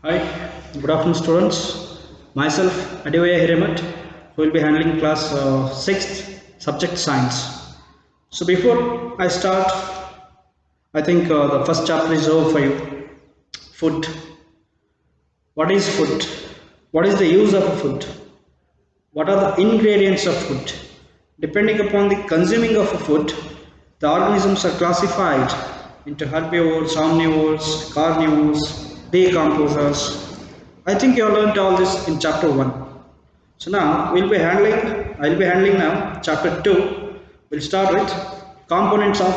Hi, good afternoon students. Myself Adivaya Hiramat who will be handling class 6th subject science. So before I start, I think the first chapter is over for you. Food. What is food? What is the use of food? What are the ingredients of food? Depending upon the consuming of food, the organisms are classified into herbivores, omnivores, carnivores, decomposers. I think you have learned all this in chapter 1. So now I'll be handling now chapter 2. We'll start with components of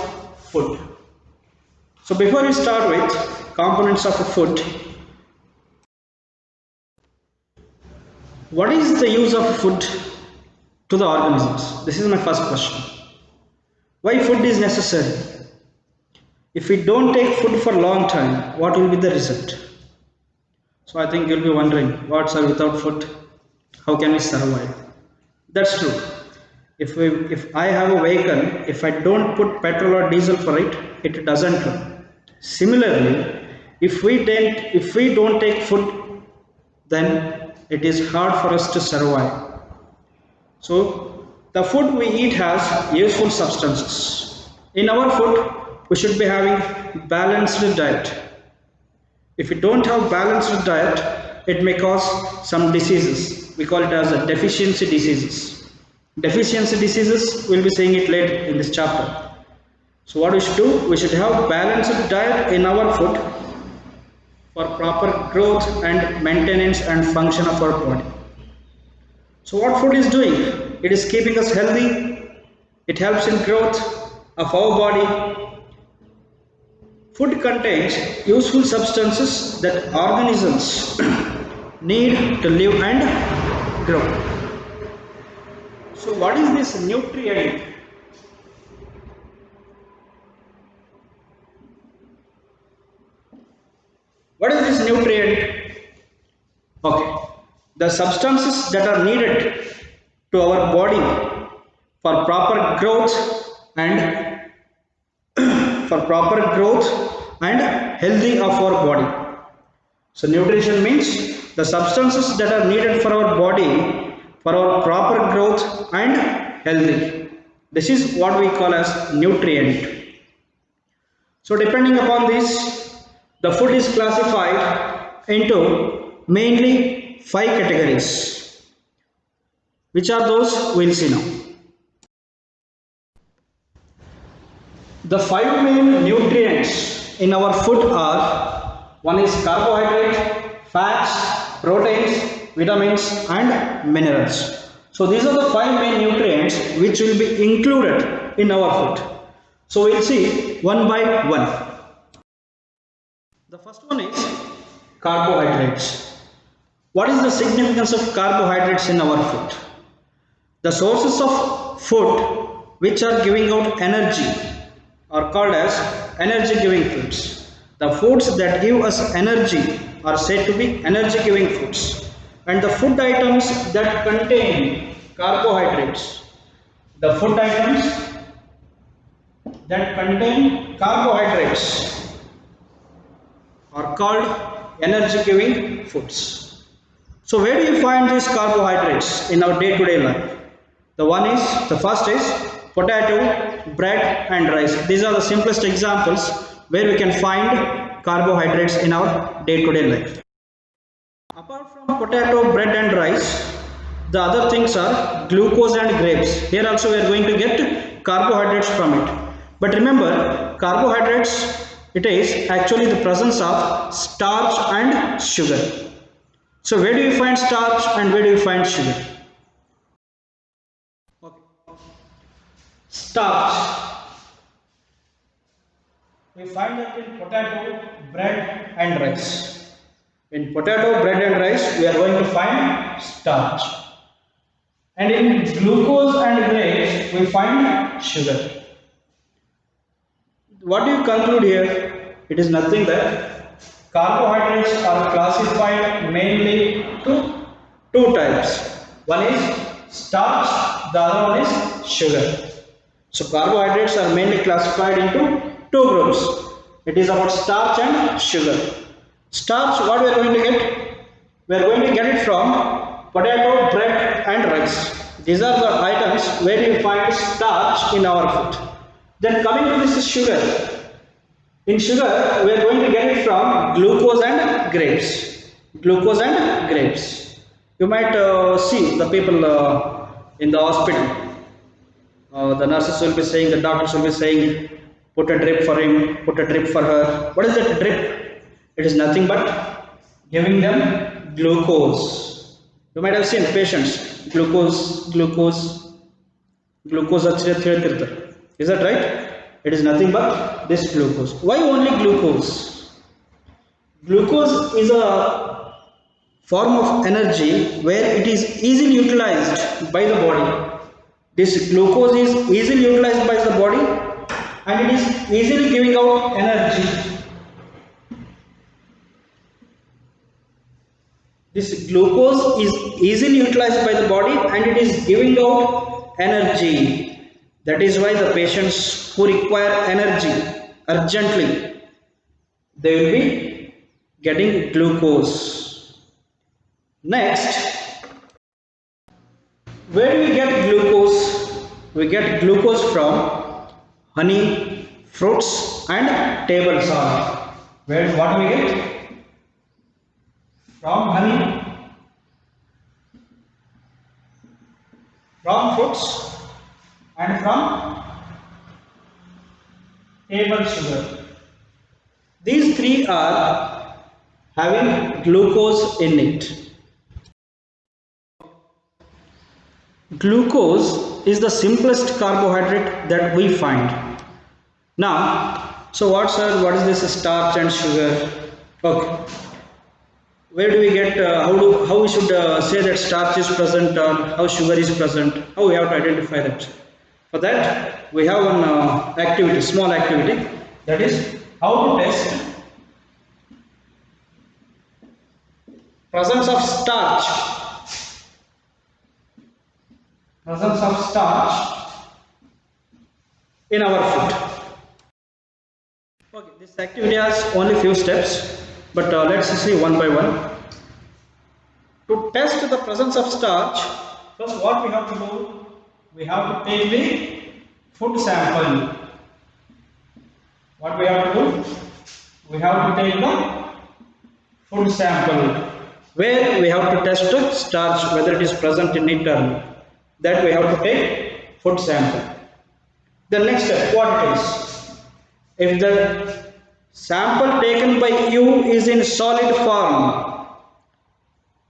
food. So before we start with components of food, what is the use of food to the organisms? This is my first question. Why food is necessary? If we don't take food for a long time, what will be the result? So I think you'll be wondering, what sir, without food, how can we survive? That's true. If I have a vehicle, if I don't put petrol or diesel for it, it doesn't run. Similarly, if we don't take food, then it is hard for us to survive. So the food we eat has useful substances. In our food, we should be having balanced diet. If we don't have balanced diet, it may cause some diseases. We call it as a deficiency diseases. Deficiency diseases, we'll be saying it later in this chapter. So what we should do? We should have balanced diet in our food for proper growth and maintenance and function of our body. So what food is doing? It is keeping us healthy. It helps in growth of our body. Food contains useful substances that organisms need to live and grow. So what is this nutrient? What is this nutrient? Okay. The substances that are needed to our body for proper growth and healthy of our body. So nutrition means the substances that are needed for our body for our proper growth and healthy. This is what we call as nutrient. So depending upon this, the food is classified into mainly 5 categories. Which are those? We'll see now. The 5 main nutrients in our food are: one is carbohydrate, fats, proteins, vitamins and minerals. So these are the 5 main nutrients which will be included in our food. So we'll see one by one. The first one is carbohydrates. What is the significance of carbohydrates in our food? The sources of food which are giving out energy are called as energy giving foods. The foods that give us energy are said to be energy giving foods. And the food items that contain carbohydrates, are called energy giving foods. So where do you find these carbohydrates in our day-to-day life? The first is potato, bread and rice. These are the simplest examples where we can find carbohydrates in our day-to-day life. Apart from potato, bread and rice, the other things are glucose and grapes. Here also we are going to get carbohydrates from it. But remember, carbohydrates, it is actually the presence of starch and sugar. So where do you find starch and where do you find sugar? Okay. Starch. We find that in potato, bread and rice. In potato, bread and rice, we are going to find starch. And in glucose and grapes, we find sugar. What do you conclude here? It is nothing but carbohydrates are classified mainly to 2 types. One is starch, the other one is sugar. So carbohydrates are mainly classified into 2 groups. It is about starch and sugar. Starch, what we are going to get? We are going to get it from potato, bread and rice. These are the items where you find starch in our food. Then coming to this sugar. In sugar, we are going to get it from glucose and grapes. Glucose and grapes. You might see the people in the hospital. The nurses will be saying, the doctors will be saying, put a drip for him, put a drip for her. What is that drip? It is nothing but giving them glucose. You might have seen patients, glucose hachirethirthirtare. Is that right? It is nothing but this glucose. Why only glucose? Glucose is a form of energy where it is easily utilized by the body. This glucose is easily utilized by the body and it is easily giving out energy. This glucose is easily utilized by the body and it is giving out energy. That is why the patients who require energy urgently, they will be getting glucose. Next, where do we get glucose? We get glucose from honey, fruits and table salt. What do we get? From honey, from fruits and from table sugar. These three are having glucose in it. Glucose is the simplest carbohydrate that we find. Now, so what is this starch and sugar? Okay. Where do we get, how we should say that starch is present or how sugar is present? How we have to identify that? For that, we have one activity, small activity, that is how to test presence of starch. Presence of starch in our food. Okay, this activity has only few steps, but let's see one by one. To test the presence of starch, first what we have to do, we have to take the food sample. What we have to do? We have to take the food sample where we have to test the starch, whether it is present in it or not. That we have to take food sample. The next step, what it is? If the sample taken by you is in solid form,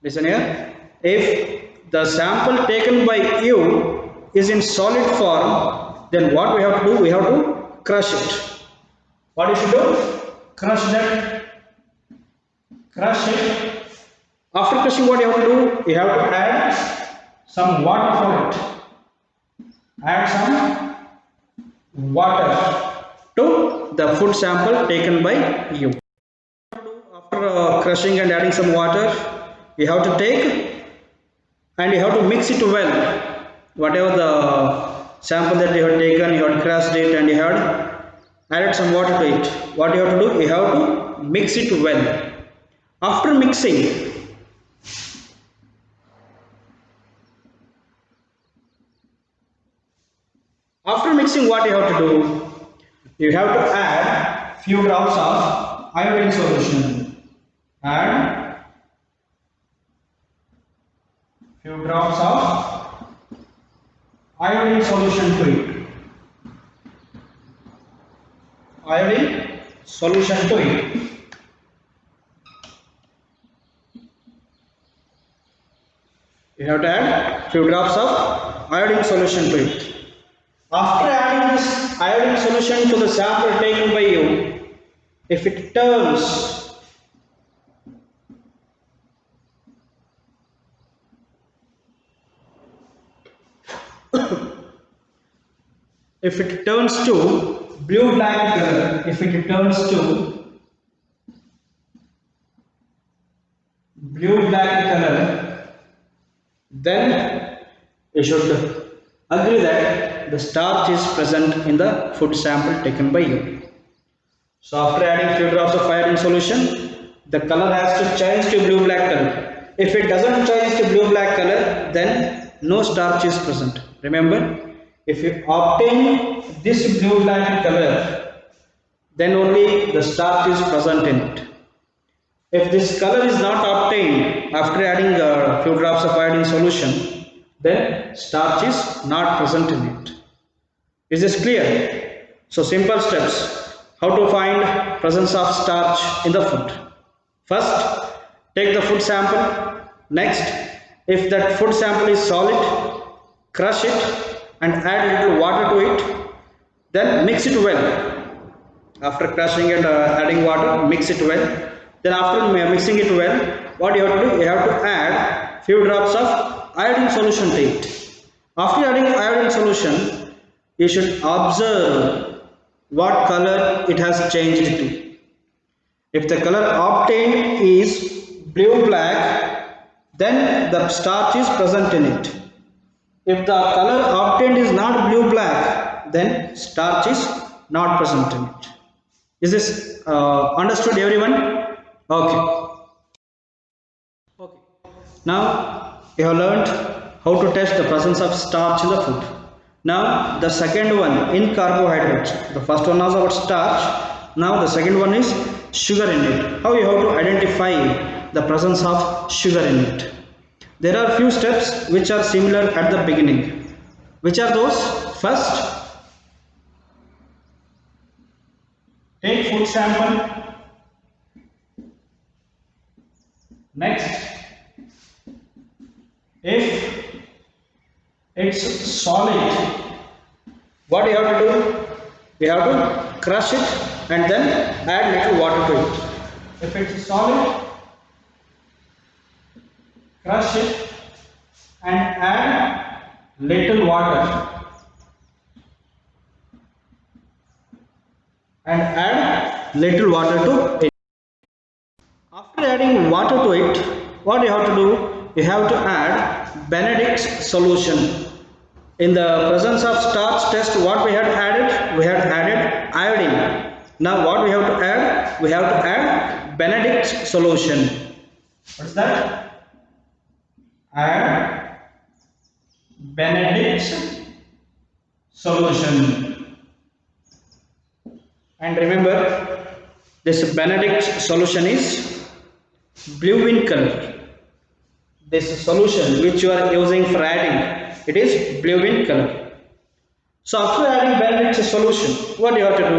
listen here, if the sample taken by you is in solid form, then what we have to do? We have to crush it. What you should do? Crush that. Crush it. After crushing, what you have to do? You have to add some water for it. Add some water to the food sample taken by you. After crushing and adding some water, you have to take and you have to mix it well. Whatever the sample that you have taken, you have crushed it and you have added some water to it. What you have to do? You have to mix it well. After mixing, what you have to do? You have to add few drops of iodine solution. Add few drops of iodine solution to it. Iodine solution to it. You have to add few drops of iodine solution to it. After adding this iodine solution to the sample taken by you, if it turns if it turns to blue black color, if it turns to blue black color, then you should agree that the starch is present in the food sample taken by you. So after adding few drops of iodine solution, The color has to change to blue black color. If it doesn't change to blue black color, then no starch is present. Remember, if you obtain this blue black color, then only the starch is present in it. If this color is not obtained after adding a few drops of iodine solution, then starch is not present in it. Is this clear? So simple steps how to find presence of starch in the food. First, take the food sample. Next, if that food sample is solid, crush it and add little water to it. Then mix it well. After crushing and adding water, mix it well. Then after mixing it well, what you have to do? You have to add few drops of iodine solution to it. After adding iodine solution, you should observe what color it has changed to. If the color obtained is blue black, then the starch is present in it. If the color obtained is not blue black, then starch is not present in it. Is this understood, everyone? Okay. Okay. Now you have learned how to test the presence of starch in the food. Now the second one in carbohydrates. The first one was about starch. Now the second one is sugar in it. How you have to identify the presence of sugar in it. There are few steps which are similar at the beginning. Which are those? First, take food sample. Next, if it's solid, what you have to do? We have to crush it and then add little water to it. If it's solid, crush it and add little water. And add little water to it. After adding water to it, what you have to do? You have to add Benedict's solution. In the presence of starch test, what we had added? We had added iodine. Now what we have to add? We have to add Benedict's solution. What's that? Add Benedict's solution. And remember, this Benedict's solution is blue in color. This solution which you are using for adding, it is blue in color. So after adding Benedict's solution, what do you have to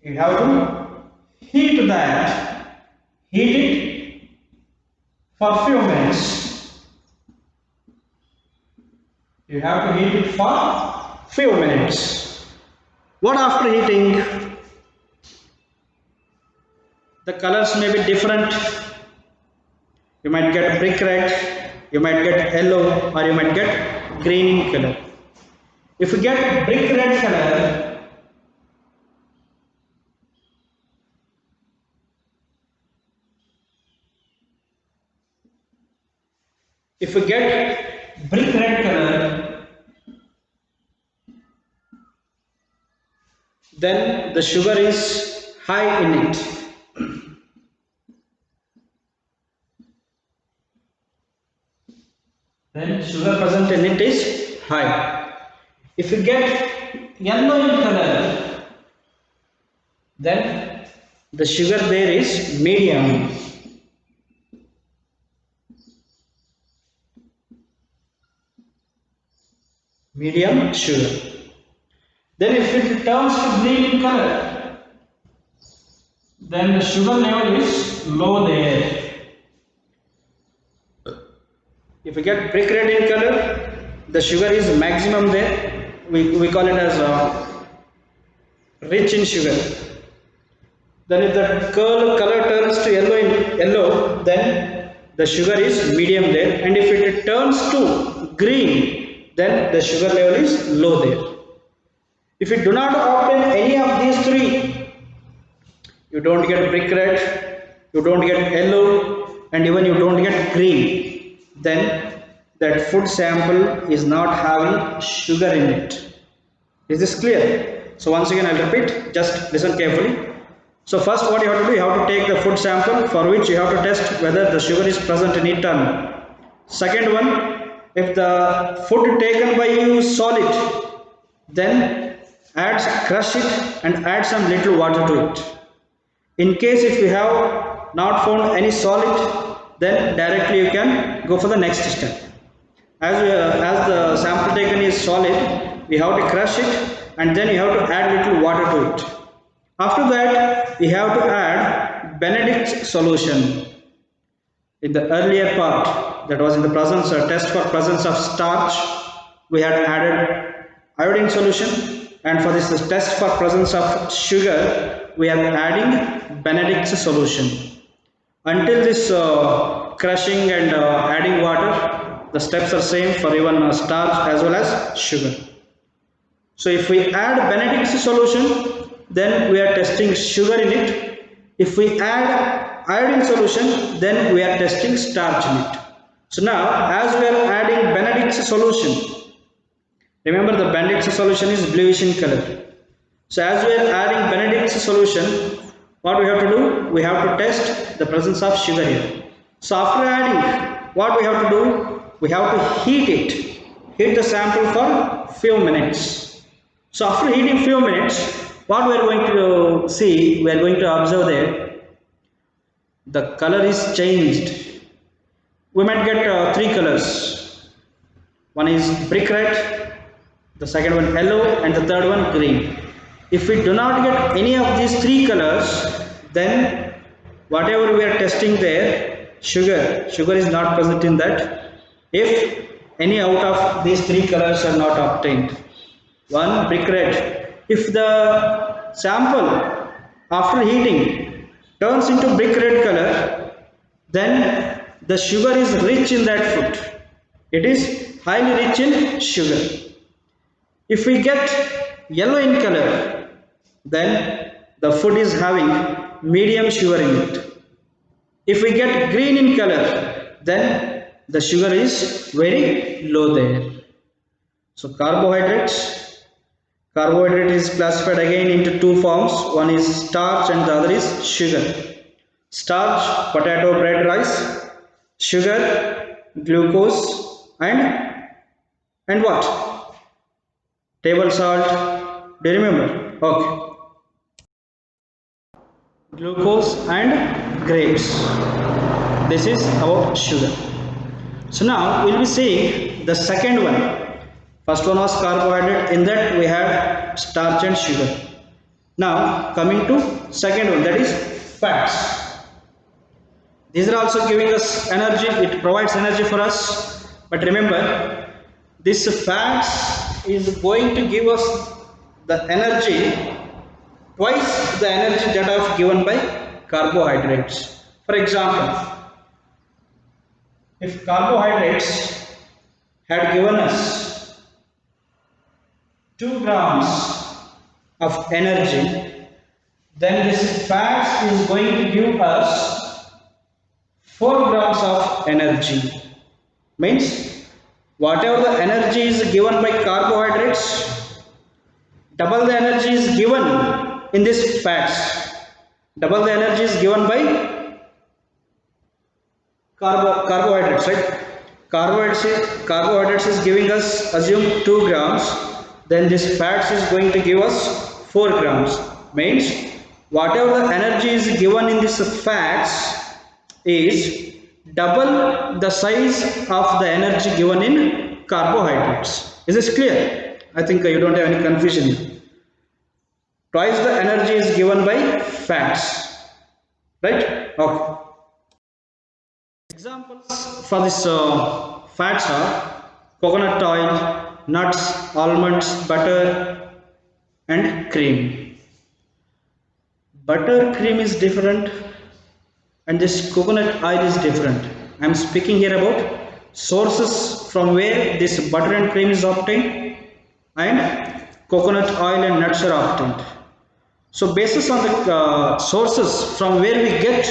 do? You have to heat that. Heat it for few minutes. You have to heat it for few minutes. What after heating? The colors may be different. You might get brick red, you might get yellow, or you might get green in color. If you get brick red color, then the sugar is high in it. Then sugar present in it is high. If you get yellow in color, then the sugar there is medium. Medium sugar. Then if it turns to green in color, then the sugar level is low there. If you get brick red in color, the sugar is maximum there. We call it as rich in sugar. Then if the color turns to yellow, then the sugar is medium there. And if it turns to green, then the sugar level is low there. If you do not obtain any of these three, you don't get brick red, you don't get yellow, and even you don't get green, then that food sample is not having sugar in it. Is this clear? So once again I'll repeat, just listen carefully. So first what you have to do, you have to take the food sample, for which you have to test whether the sugar is present in it or not. Second one, if the food taken by you is solid, then crush it and add some little water to it. In case if you have not found any solid, then directly you can go for the next step. As the sample taken is solid, we have to crush it and then you have to add little water to it. After that, we have to add Benedict's solution. In the earlier part, that was in the presence test for presence of starch, we had added iodine solution, and for this test for presence of sugar, we are adding Benedict's solution. Until this crushing and adding water, the steps are same for even starch as well as sugar. So if we add Benedict's solution, then we are testing sugar in it. If we add iodine solution, then we are testing starch in it. So now as we are adding Benedict's solution, remember the Benedict's solution is bluish in color. So as we are adding Benedict's solution, what we have to do? We have to test the presence of sugar here. So after adding, what we have to do? We have to heat it. Heat the sample for few minutes. So after heating few minutes, what we are going to see, we are going to observe there, the color is changed. We might get three colors. One is brick red, the second one yellow, and the third one green. If we do not get any of these three colors, then whatever we are testing there, sugar is not present in that. If any out of these three colors are not obtained. One, brick red. If the sample after heating turns into brick red color, then the sugar is rich in that food. It is highly rich in sugar. If we get yellow in color, then the food is having medium sugar in it. If we get green in color, then the sugar is very low there. So carbohydrate is classified again into two forms. One is starch and the other is sugar. Starch, potato, bread, rice. Sugar, glucose, and what? Table salt. Do you remember? Okay. Glucose and grapes. This is about sugar. So now we will be seeing the second one. First one was carbohydrate. In that we had starch and sugar. Now coming to second one, that is fats. These are also giving us energy. It provides energy for us. But remember, this fats is going to give us the energy twice the energy that is given by carbohydrates. For example, if carbohydrates had given us 2 grams of energy, then this fats is going to give us 4 grams of energy. Means whatever the energy is given by carbohydrates, double the energy is given in this fats. Double the energy is given by carbohydrates, right? Carbohydrates is giving us, assume 2 grams, then this fats is going to give us 4 grams. Means whatever the energy is given in this fats is double the size of the energy given in carbohydrates. Is this clear? I think you don't have any confusion here. Twice the energy is given by fats, right? Okay. Examples for this fats are coconut oil, nuts, almonds, butter, and cream. Butter cream is different, and this coconut oil is different. I am speaking here about sources from where this butter and cream is obtained, and coconut oil and nuts are obtained. So basis on the sources from where we get,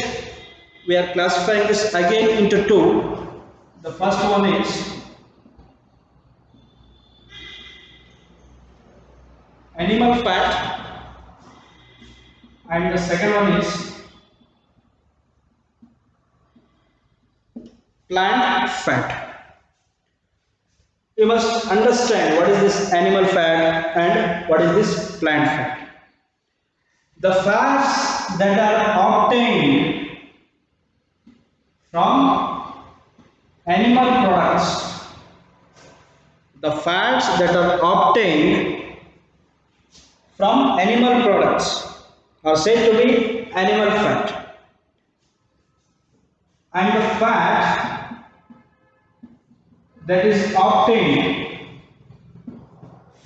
we are classifying this again into two. The first one is animal fat and the second one is plant fat. You must understand what is this animal fat and what is this plant fat. The fats that are obtained from animal products, the fats that are obtained from animal products are said to be animal fat, and the fat that is obtained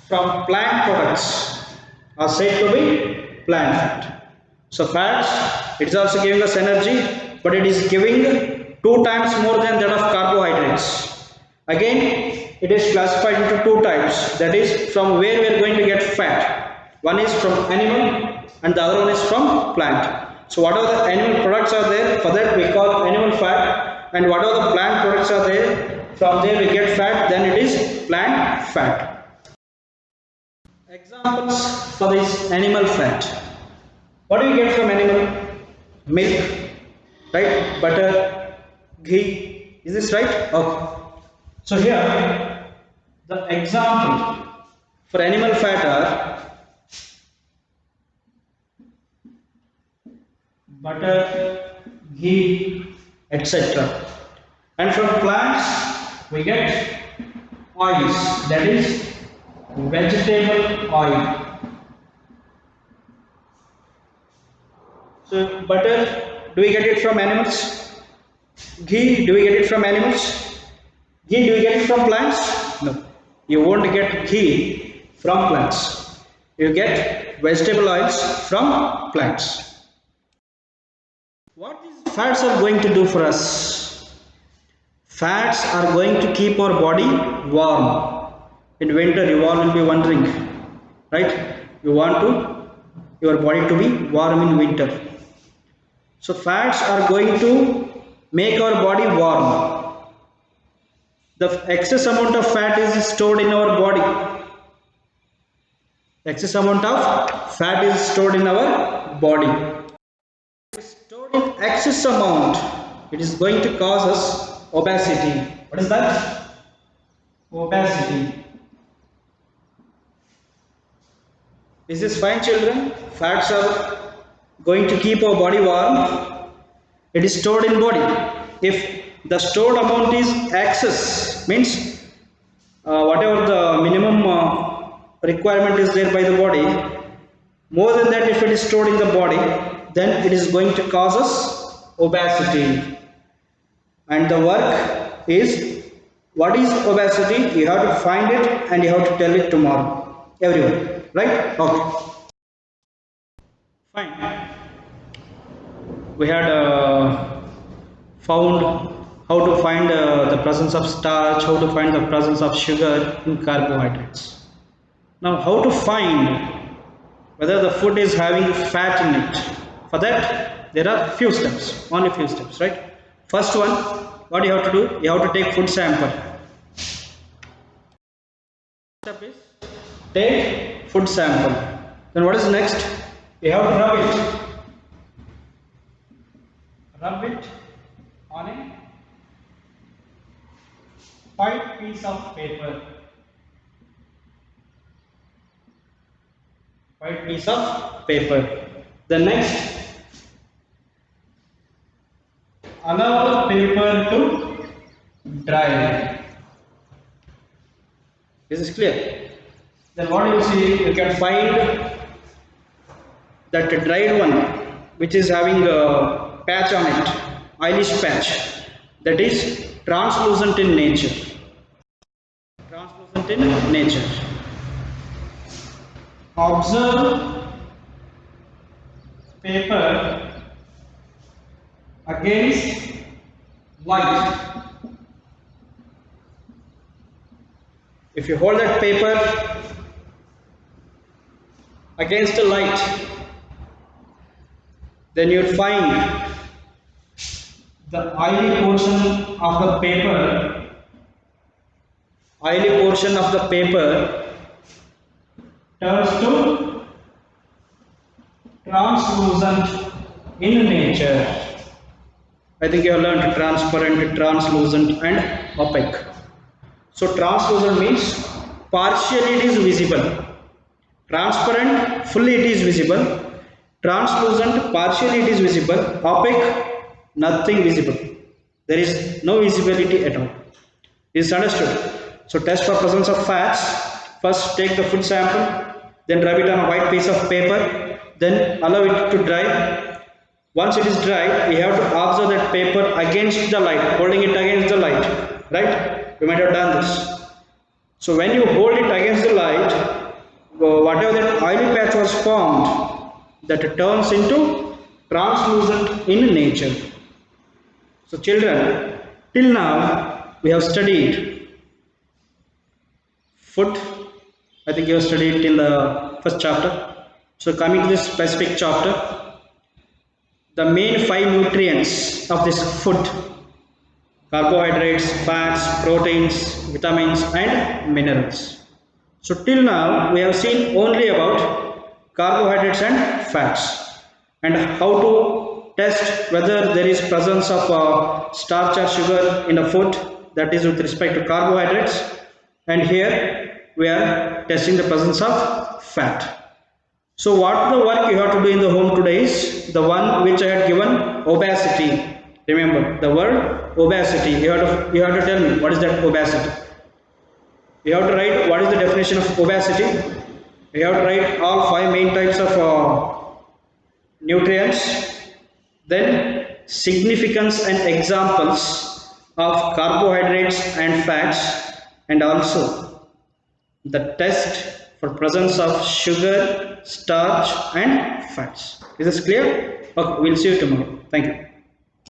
from plant products are said to be plant fat. So fats, it is also giving us energy, but it is giving 2 times more than that of carbohydrates. Again, it is classified into 2 types. That is from where we are going to get fat. One is from animal and the other one is from plant. So whatever the animal products are there, for that we call animal fat, and whatever the plant products are there, from there we get fat, then it is plant fat. Examples for this animal fat. What do you get from animal? Milk, right? Butter, ghee. Is this right? Okay. So here, the example for animal fat are butter, ghee, etc. And from plants, we get oils, that is vegetable oil. So butter, do we get it from animals? Ghee, do we get it from animals? Ghee, do we get it from plants? No. You won't get ghee from plants. You get vegetable oils from plants. What these fats are going to do for us? Fats are going to keep our body warm. In winter, you all will be wondering, right? You want your body to be warm in winter. So fats are going to make our body warm. The excess amount of fat is stored in our body. Excess amount of fat is stored in our body. Stored in excess amount, it is going to cause us obesity. What is that? Obesity. Is this fine, children? Fats are going to keep our body warm. It is stored in body. If the stored amount is excess, means whatever the minimum requirement is there by the body, more than that, if it is stored in the body, then it is going to cause us obesity. And the work is, what is obesity? You have to find it and you have to tell it tomorrow. Everyone, right? Okay. Fine. We had found how to find the presence of starch, how to find the presence of sugar in carbohydrates. Now, how to find whether the food is having fat in it? For that, there are few steps, only few steps, right? First one, what you have to do? You have to take food sample. Step is take food sample. Then what is next? You have to rub it. Rub it on a white piece of paper. White piece of paper. The next, allow the paper to dry. Is this clear? Then what you will see, you can find that dried one which is having a patch on it, oilish patch, that is translucent in nature. Translucent in nature. Observe paper against light. If you hold that paper against the light, then you'll find the oily portion of the paper turns to translucent in nature. I think you have learned transparent, translucent, and opaque. So translucent means partially it is visible. Transparent, fully it is visible. Translucent, partially it is visible. Opaque, nothing visible. There is no visibility at all. Is understood? So test for presence of fats. First take the food sample, then rub it on a white piece of paper, then allow it to dry. Once it is dry, we have to observe that paper against the light, holding it against the light, right? You might have done this. So when you hold it against the light, whatever that oily patch was formed, that turns into translucent in nature. So children, till now we have studied food. I think you have studied till the first chapter. So coming to this specific chapter, the main 5 nutrients of this food: carbohydrates, fats, proteins, vitamins, and minerals. So till now we have seen only about carbohydrates and fats, and how to test whether there is presence of starch or sugar in a food, that is with respect to carbohydrates, and here we are testing the presence of fat. So what the work you have to do in the home today is the one which I had given, obesity. Remember the word obesity. You have to tell me what is that obesity. You have to write what is the definition of obesity. You have to write all 5 main types of nutrients. Then significance and examples of carbohydrates and fats, and also the test for presence of sugar, starch, and fats. Is this clear? Okay, we'll see you tomorrow. Thank you.